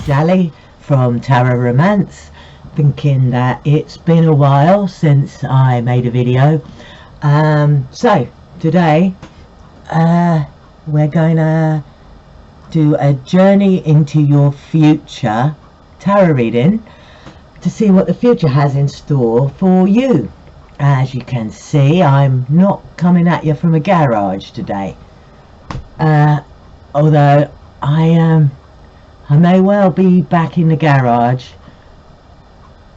Jally from Tarot Romance, thinking that it's been a while since I made a video. So today we're going to do a journey into your future tarot reading to see what the future has in store for you. As you can see, I'm not coming at you from a garage today, although I may well be back in the garage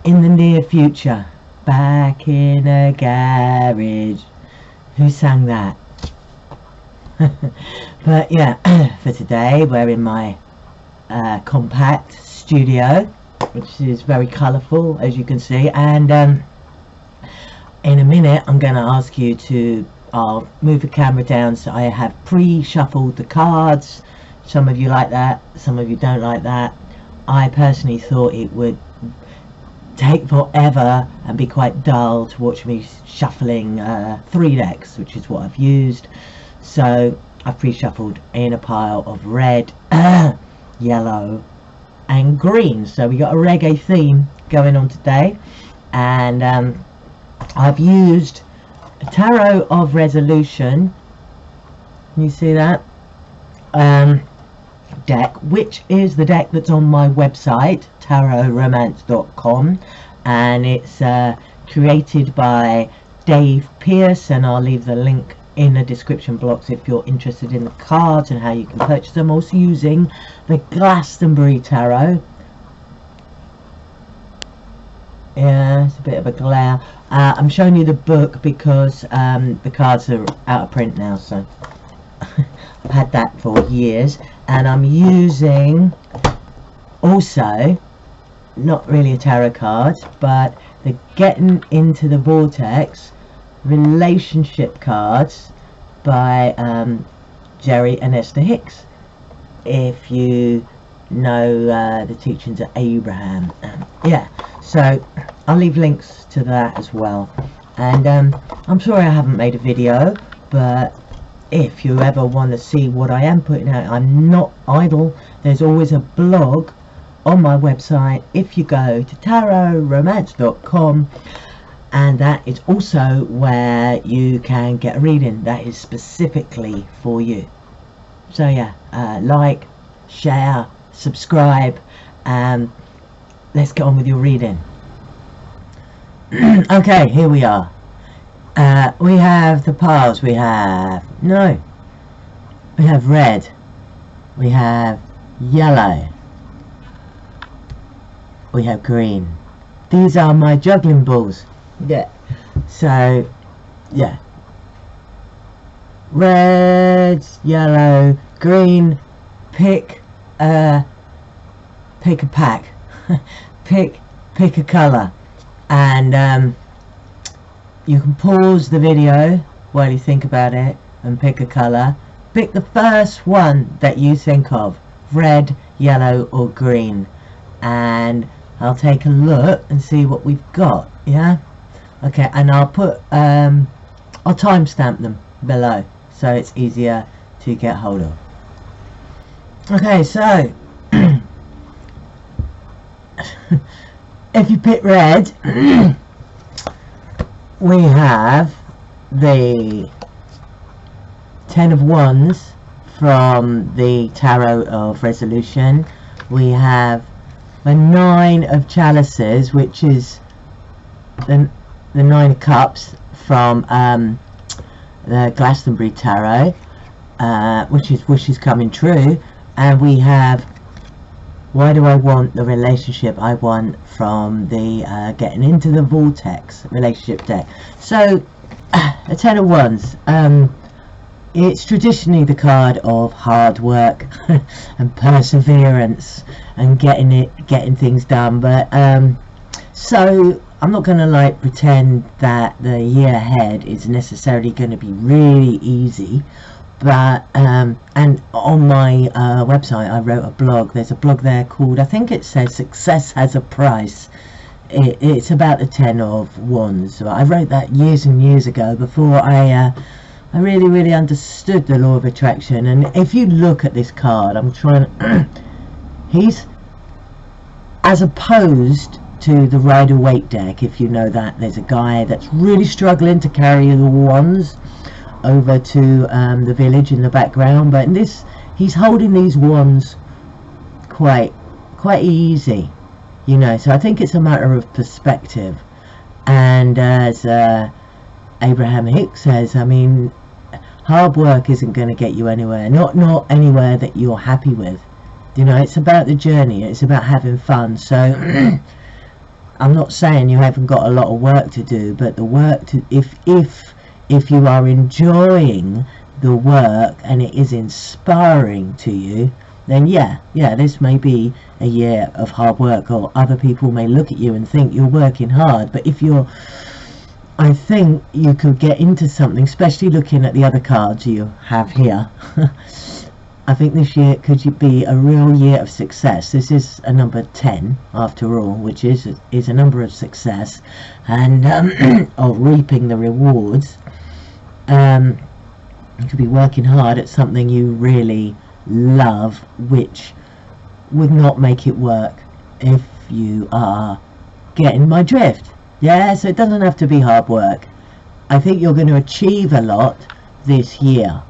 in the near future. Back in a garage. Who sang that? But yeah, for today we're in my compact studio, which is very colourful, as you can see, and in a minute I'm going to ask you to, I'll move the camera down so I have pre-shuffled the cards. Some of you like that, some of you don't like that. I personally thought it would take forever and be quite dull to watch me shuffling 3 decks, which is what I've used. So I've pre-shuffled in a pile of red, yellow and green. So we got a reggae theme going on today, and I've used a Tarot of Resolution. Can you see that? Deck, which is the deck that's on my website, tarotromance.com, and it's created by Dave Pierce, and I'll leave the link in the description box if you're interested in the cards and how you can purchase them. Also using the Glastonbury Tarot. Yeah, it's a bit of a glare. I'm showing you the book because the cards are out of print now, so I've had that for years. And I'm using also, not really a tarot card, but the Getting Into the Vortex relationship cards by Jerry and Esther Hicks. If you know the teachings of Abraham, yeah, so I'll leave links to that as well. And I'm sorry I haven't made a video, but if you ever want to see what I am putting out, I'm not idle. There's always a blog on my website if you go to tarotromance.com, and that is also where you can get a reading that is specifically for you. So yeah, like, share, subscribe, and let's get on with your reading. Okay, here we are. We have the piles. We have red, we have yellow, we have green. These are my juggling balls. Yeah, so yeah, red, yellow, green. Pick a pack. pick a color, and you can pause the video while you think about it and pick a color. Pick the first one that you think of, red, yellow or green, and I'll take a look and see what we've got. Yeah, okay, and I'll put I'll timestamp them below so it's easier to get hold of. Okay, so if you pick red, we have the 10 of Wands from the Tarot of Resolution. We have the 9 of Chalices, which is the 9 of Cups from the Glastonbury Tarot, which is wishes coming true. And we have Why Do I Want the Relationship I Want from the Getting Into the Vortex relationship deck. So a 10 of Wands, it's traditionally the card of hard work and perseverance and getting things done, but so I'm not gonna like pretend that the year ahead is necessarily going to be really easy, but and on my website I wrote a blog. There's a blog there called, I think it says, Success Has a Price. It's about the 10 of Wands. So I wrote that years and years ago, before I really understood the law of attraction. And if you look at this card, I'm trying he's as opposed to the Rider-Waite deck. If you know that, there's a guy that's really struggling to carry the wands over to the village in the background, but in this, he's holding these wands quite easy, you know. So I think it's a matter of perspective. And as Abraham Hicks says, I mean, hard work isn't going to get you anywhere, not anywhere that you're happy with, you know. It's about the journey, it's about having fun. So I'm not saying you haven't got a lot of work to do, but the work to, if you are enjoying the work and it is inspiring to you, then yeah, this may be a year of hard work, or other people may look at you and think you're working hard. But if you're, I think you could get into something, especially looking at the other cards you have here. I think this year could be a real year of success. This is a number 10 after all, which is a number of success and of reaping the rewards. You could be working hard at something you really love, which would not make it work, if you are getting my drift. Yeah, so it doesn't have to be hard work. I think you're going to achieve a lot this year,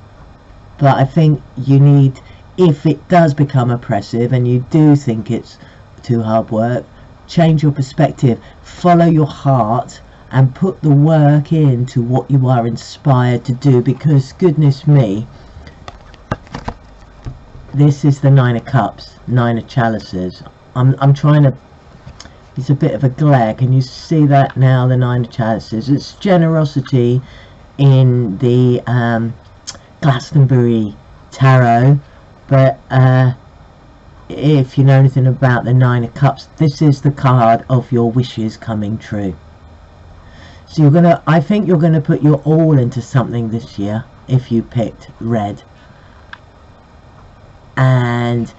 but I think you need, if it does become oppressive and you do think it's too hard work, change your perspective, follow your heart and put the work into what you are inspired to do. Because goodness me, this is the 9 of Cups, 9 of Chalices. I'm trying to, it's a bit of a glare, can you see that now, the 9 of Chalices? It's generosity in the Glastonbury Tarot, but if you know anything about the 9 of Cups, this is the card of your wishes coming true. So you're gonna, I think you're gonna put your all into something this year if you picked red, and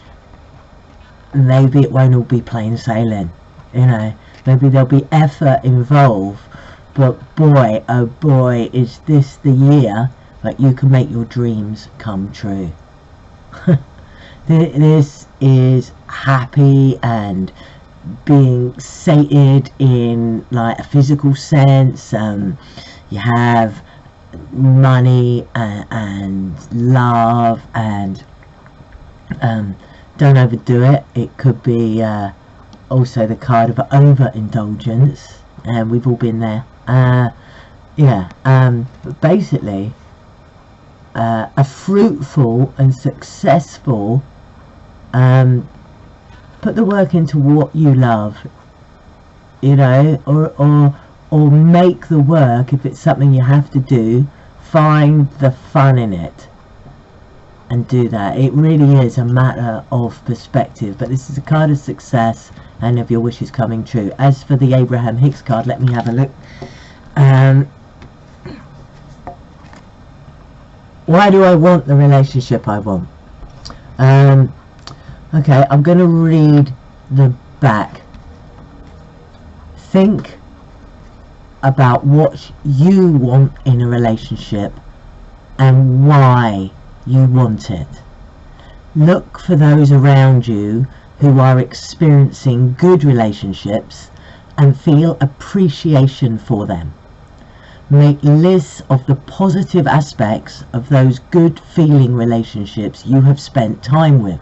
maybe it won't all be plain sailing, you know. Maybe there'll be effort involved, but boy, oh boy, is this the year that you can make your dreams come true. This is happy and being sated in like a physical sense. You have money and love, and don't overdo it. It could be also the card of overindulgence, and we've all been there. But basically a fruitful and successful, put the work into what you love, you know, or make the work, if it's something you have to do, find the fun in it and do that. It really is a matter of perspective, but this is a card of success and of your wishes coming true. As for the Abraham Hicks card, let me have a look. Why do I want the relationship I want? Okay, I'm going to read the back. Think about what you want in a relationship and why you want it. Look for those around you who are experiencing good relationships and feel appreciation for them. Make lists of the positive aspects of those good feeling relationships you have spent time with.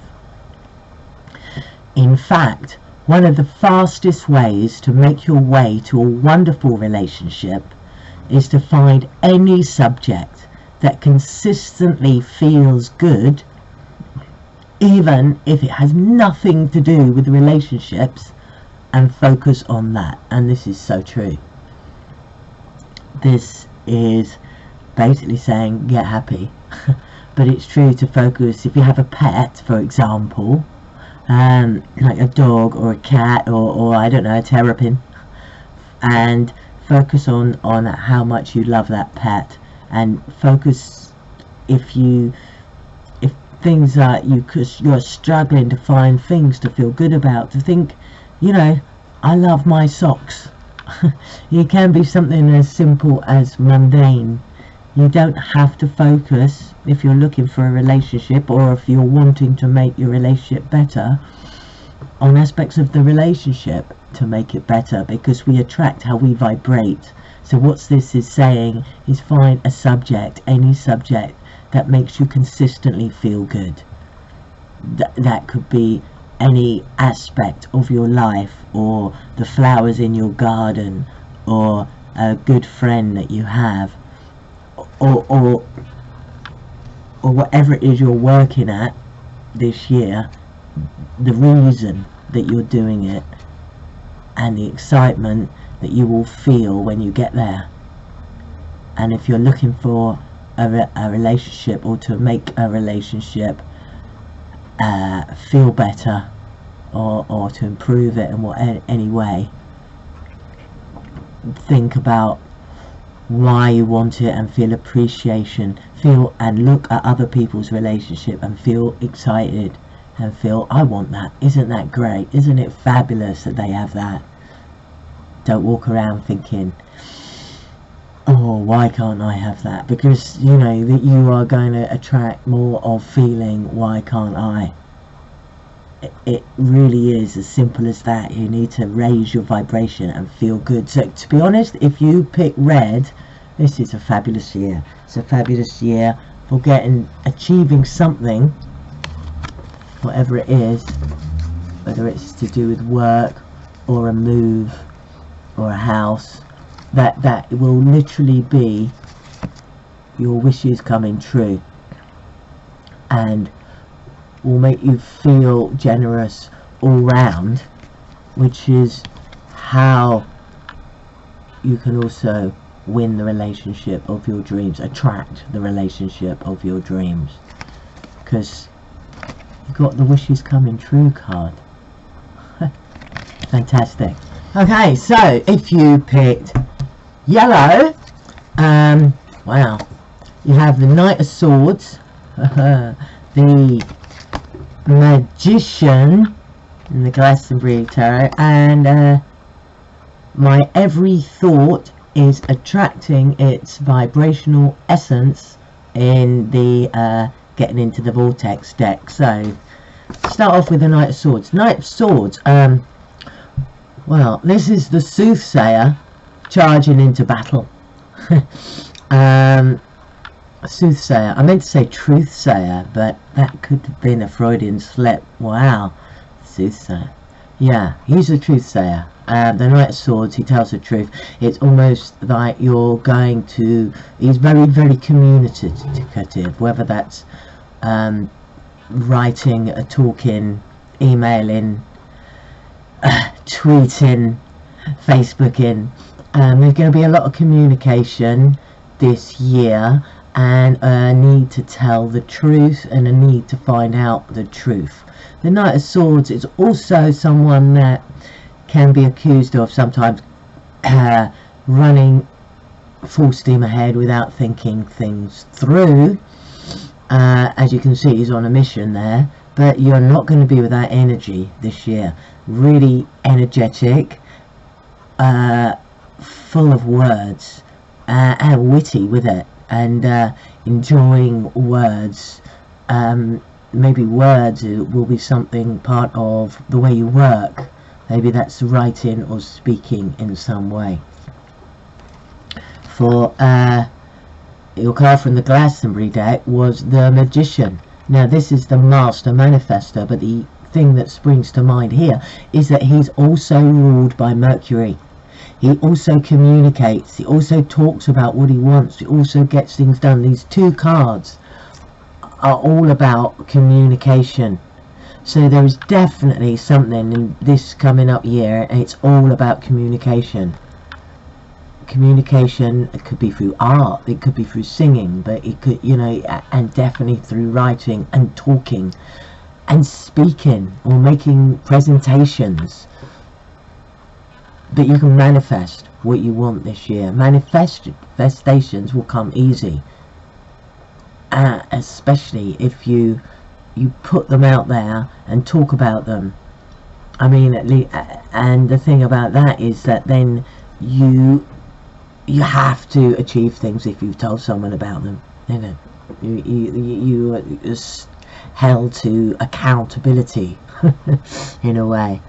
In fact, one of the fastest ways to make your way to a wonderful relationship is to find any subject that consistently feels good, even if it has nothing to do with relationships, and focus on that. And this is so true. This is basically saying get happy. But it's true to focus. If you have a pet, for example, like a dog or a cat or I don't know, a terrapin, and focus on how much you love that pet, and focus if things are you're struggling to find things to feel good about, to think, you know, I love my socks. It can be something as simple as mundane. You don't have to focus, if you're looking for a relationship or if you're wanting to make your relationship better, on aspects of the relationship to make it better, because we attract how we vibrate. So what this is saying is find a subject, any subject that makes you consistently feel good. That could be any aspect of your life, or the flowers in your garden, or a good friend that you have, or whatever it is you're working at this year, the reason that you're doing it, and the excitement that you will feel when you get there. And if you're looking for a relationship, or to make a relationship feel better, or to improve it in any way, think about why you want it and feel appreciation, feel and look at other people's relationship and feel excited and feel, I want that. Isn't that great? Isn't it fabulous that they have that? Don't walk around thinking, oh, why can't I have that? Because you know that you are going to attract more of feeling, why can't I? It really is as simple as that. You need to raise your vibration and feel good. So to be honest, if you pick red, this is a fabulous year. It's a fabulous year for achieving something, whatever it is, whether it's to do with work or a move or a house, that will literally be your wishes coming true, and will make you feel generous all round, which is how you can also win the relationship of your dreams, attract the relationship of your dreams, because you got the wishes coming true card. Fantastic. Okay, so if you picked yellow, wow, you have the Knight of Swords, the Magician in the Glastonbury Tarot, and my every thought is attracting its vibrational essence in the getting into the Vortex deck. So start off with the Knight of Swords. Knight of Swords, well, this is the Soothsayer charging into battle. Soothsayer, I meant to say Truthsayer, but that could have been a Freudian slip. Wow. Soothsayer, yeah, he's a Truthsayer. The Knight of Swords, he tells the truth. It's almost like you're going to, he's very, very communicative, whether that's writing, talking, emailing, tweeting, Facebooking. There's going to be a lot of communication this year, and a need to tell the truth, and a need to find out the truth. The Knight of Swords is also someone that can be accused of sometimes running full steam ahead without thinking things through. As you can see, he's on a mission there, but you're not going to be without energy this year. Really energetic, full of words, and witty with it, and enjoying words. Maybe words will be something part of the way you work. Maybe that's writing or speaking in some way. For your card from the Glastonbury deck was the Magician. Now this is the Master Manifestor, but the thing that springs to mind here is that he's also ruled by Mercury. He also communicates, he also talks about what he wants, he also gets things done. These two cards are all about communication. So there is definitely something in this coming up year, and it's all about communication. Communication, it could be through art, it could be through singing, but it could, you know, and definitely through writing and talking and speaking or making presentations. But you can manifest what you want this year. Manifestations will come easy, especially if you put them out there and talk about them. I mean, at least, and the thing about that is that then you have to achieve things if you've told someone about them. You know, you held to accountability in a way.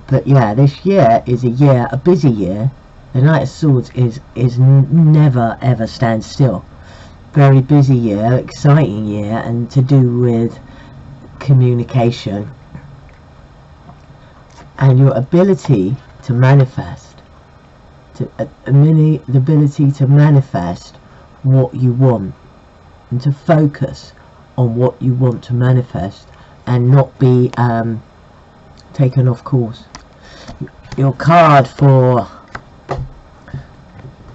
But yeah, this year is a busy year. The Knight of Swords is never ever stands still. Very busy year, exciting year, and to do with communication and your ability to manifest, the ability to manifest what you want, and to focus on what you want to manifest and not be taken off course. Your card for,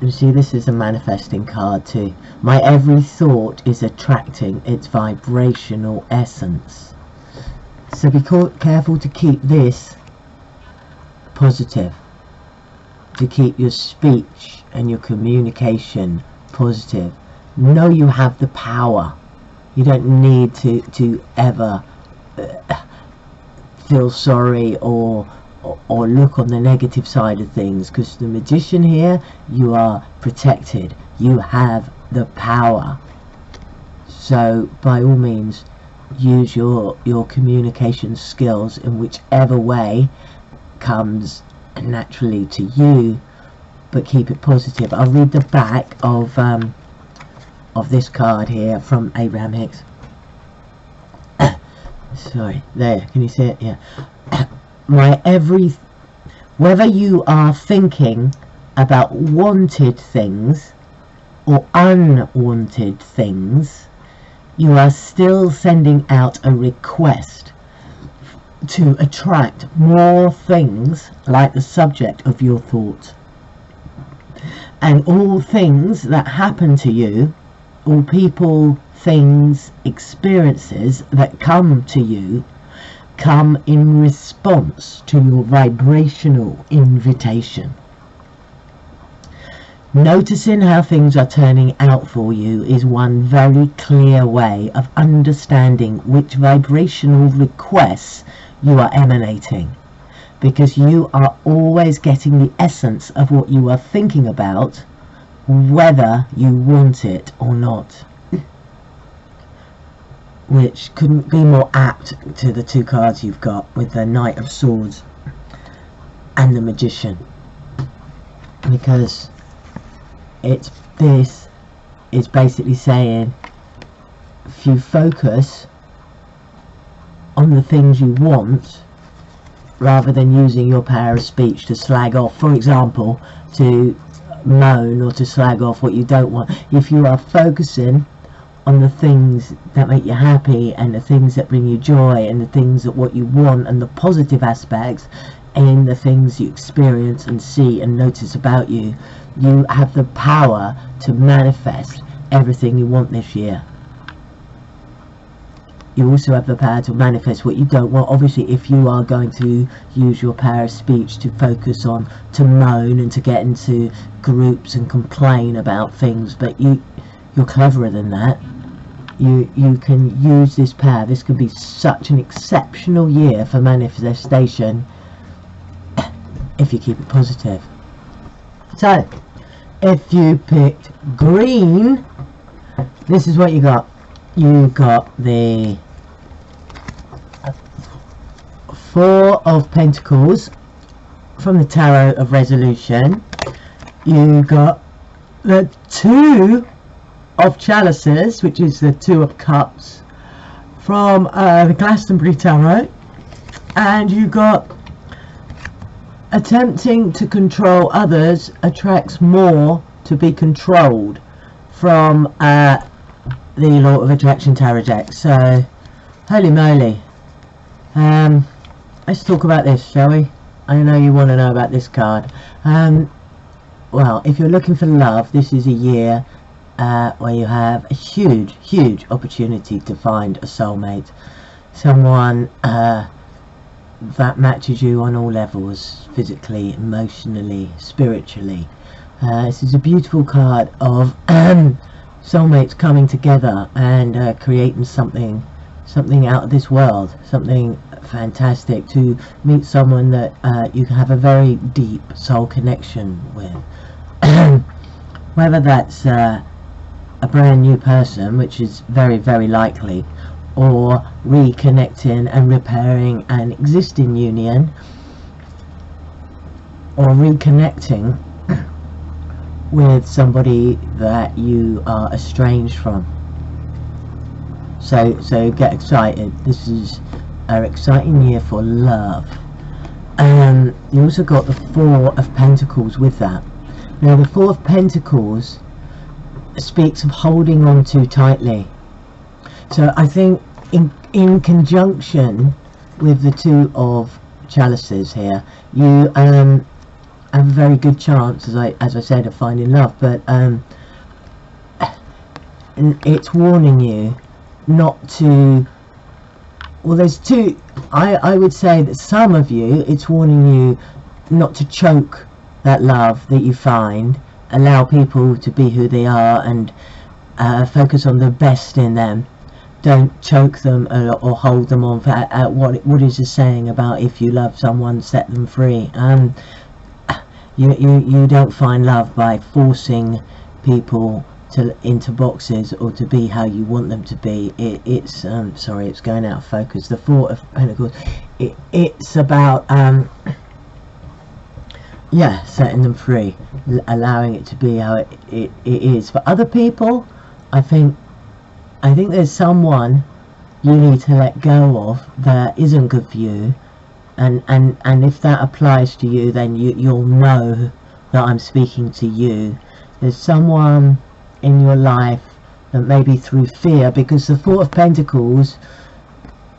you see, this is a manifesting card too. My every thought is attracting its vibrational essence. So be careful to keep this positive, to keep your speech and your communication positive. Know you have the power. You don't need to ever feel sorry or look on the negative side of things, because the Magician here, you are protected. You have the power. So by all means, use your communication skills in whichever way comes naturally to you, but keep it positive. I'll read the back of this card here from Abraham Hicks. Sorry, there, can you see it? Yeah. Whether you are thinking about wanted things or unwanted things, you are still sending out a request to attract more things like the subject of your thought. And all things that happen to you, all people, things, experiences that come to you, come in response to your vibrational invitation. Noticing how things are turning out for you is one very clear way of understanding which vibrational requests you are emanating, because you are always getting the essence of what you are thinking about, whether you want it or not. Which couldn't be more apt to the two cards you've got with the Knight of Swords and the Magician, because this is basically saying, if you focus on the things you want rather than using your power of speech to slag off, for example, to moan or to slag off what you don't want, if you are focusing on the things that make you happy and the things that bring you joy and the things that what you want and the positive aspects in the things you experience and see and notice about you, you have the power to manifest everything you want this year. You also have the power to manifest what you don't want. Obviously, if you are going to use your power of speech to focus on, to moan and to get into groups and complain about things, but you're cleverer than that. You can use this power. This could be such an exceptional year for manifestation if you keep it positive. So, if you picked green, this is what you got. You got the Four of Pentacles from the Tarot of Resolution. You got the Two of Chalices, which is the Two of Cups from the Glastonbury Tarot, and you got attempting to control others attracts more to be controlled from the Law of Attraction Tarot deck. So, holy moly. Let's talk about this, shall we? I know you want to know about this card. Well, if you're looking for love, this is a year where you have a huge opportunity to find a soulmate. Someone that matches you on all levels, physically, emotionally, spiritually. This is a beautiful card of soulmates coming together and creating something out of this world, something fantastic, to meet someone that you have a very deep soul connection with. Whether that's a brand new person, which is very likely, or reconnecting and repairing an existing union, or reconnecting with somebody that you are estranged from. So get excited. This is an exciting year for love. You also got the Four of Pentacles with that. Now the Four of Pentacles speaks of holding on too tightly. So I think in conjunction with the Two of Chalices here, you have a very good chance, as I said, of finding love, but it's warning you not to, well, there's two, I would say that some of you, it's warning you not to choke that love that you find. Allow people to be who they are, and focus on the best in them. Don't choke them or hold them on for what is the saying about if you love someone, set them free. You don't find love by forcing people into boxes or to be how you want them to be. It's sorry, it's going out of focus. The Four of Pentacles, it's about yeah, setting them free, allowing it to be how it is. For other people, I think there's someone you need to let go of that isn't good for you, and if that applies to you, then you'll know that I'm speaking to you. There's someone in your life that maybe through fear, because the Four of Pentacles,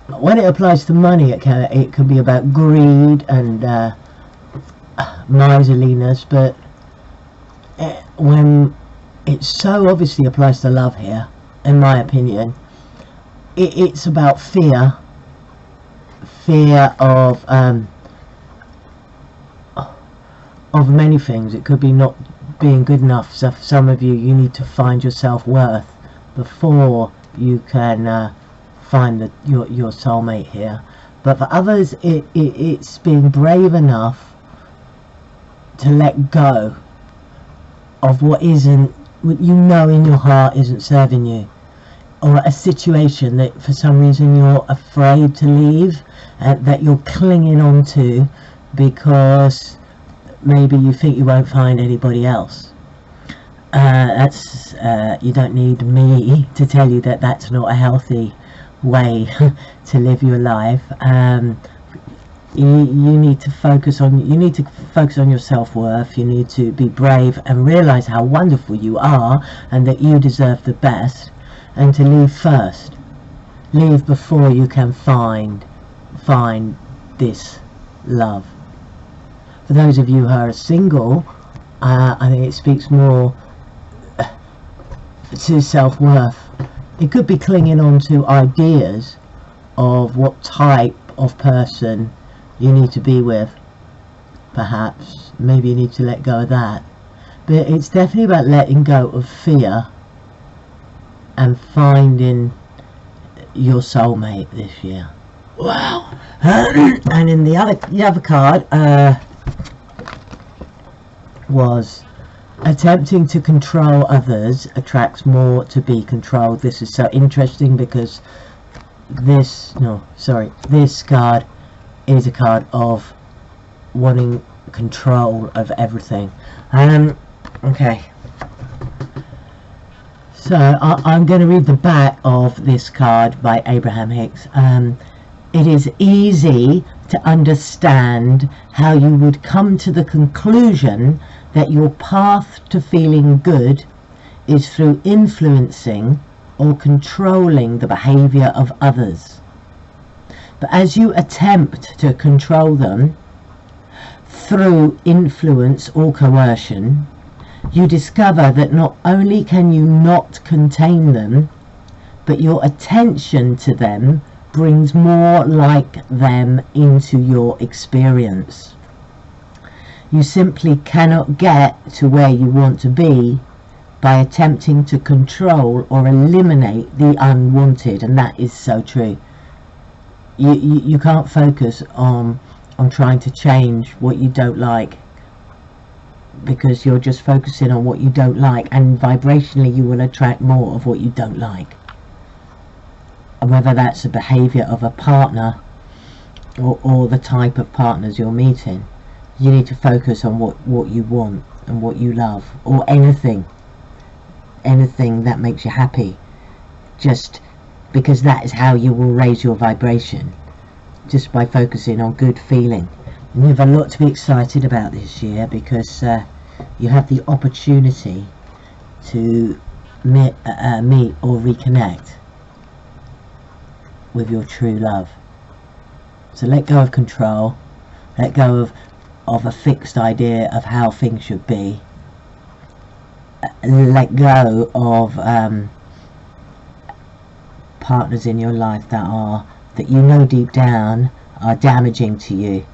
when it applies to money, it can be about greed and miserliness, but when it so obviously applies to love here, in my opinion, it's about fear of many things. It could be not being good enough. So for some of you, you need to find your self-worth before you can find your soulmate here. But for others, it's being brave enough to let go of what isn't, what you know in your heart isn't serving you, or a situation that for some reason you're afraid to leave, that you're clinging on to because maybe you think you won't find anybody else. That's you don't need me to tell you that that's not a healthy way to live your life. You need to focus on your self-worth. You need to be brave and realize how wonderful you are and that you deserve the best, and to leave first. Leave before you can find this love. For those of you who are single, I think it speaks more to self-worth. It could be clinging on to ideas of what type of person you need to be with. Perhaps maybe you need to let go of that, but it's definitely about letting go of fear and finding your soulmate this year. Wow. And in the other card was attempting to control others attracts more to be controlled. This is so interesting because this card is a card of wanting control of everything. Okay, so I'm going to read the back of this card by Abraham Hicks. It is easy to understand how you would come to the conclusion that your path to feeling good is through influencing or controlling the behavior of others. But as you attempt to control them through influence or coercion, you discover that not only can you not contain them, but your attention to them brings more like them into your experience. You simply cannot get to where you want to be by attempting to control or eliminate the unwanted, and that is so true. You can't focus on trying to change what you don't like, because you're just focusing on what you don't like, and vibrationally you will attract more of what you don't like. whether that's the behavior of a partner or the type of partners you're meeting. You need to focus on what you want and what you love, or anything that makes you happy, just because that is how you will raise your vibration, just by focusing on good feeling. And you have a lot to be excited about this year, because you have the opportunity to meet or reconnect with your true love. So let go of control, let go of a fixed idea of how things should be, let go of partners in your life that you know deep down are damaging to you.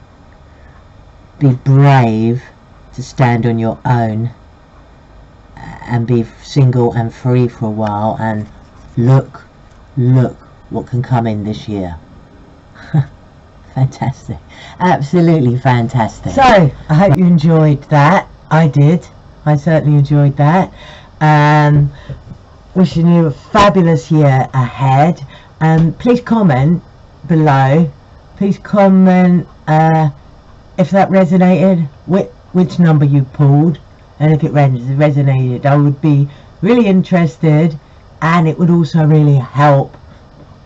Be brave to stand on your own and be single and free for a while, and look what can come in this year. Fantastic, absolutely fantastic. So I hope you enjoyed that. I did. I certainly enjoyed that. Wishing you a fabulous year ahead. Please comment below. Please comment if that resonated, which number you pulled, and if it resonated. I would be really interested, and it would also really help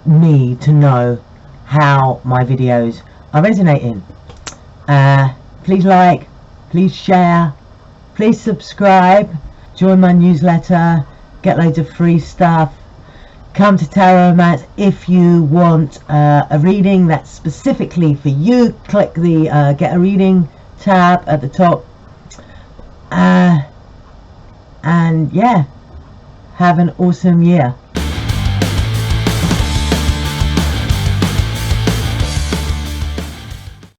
me to know how my videos are resonating. Please like, please share, please subscribe, join my newsletter, get loads of free stuff. Come to Tarot Romance if you want a reading that's specifically for you. Click the get a reading tab at the top, and yeah, have an awesome year.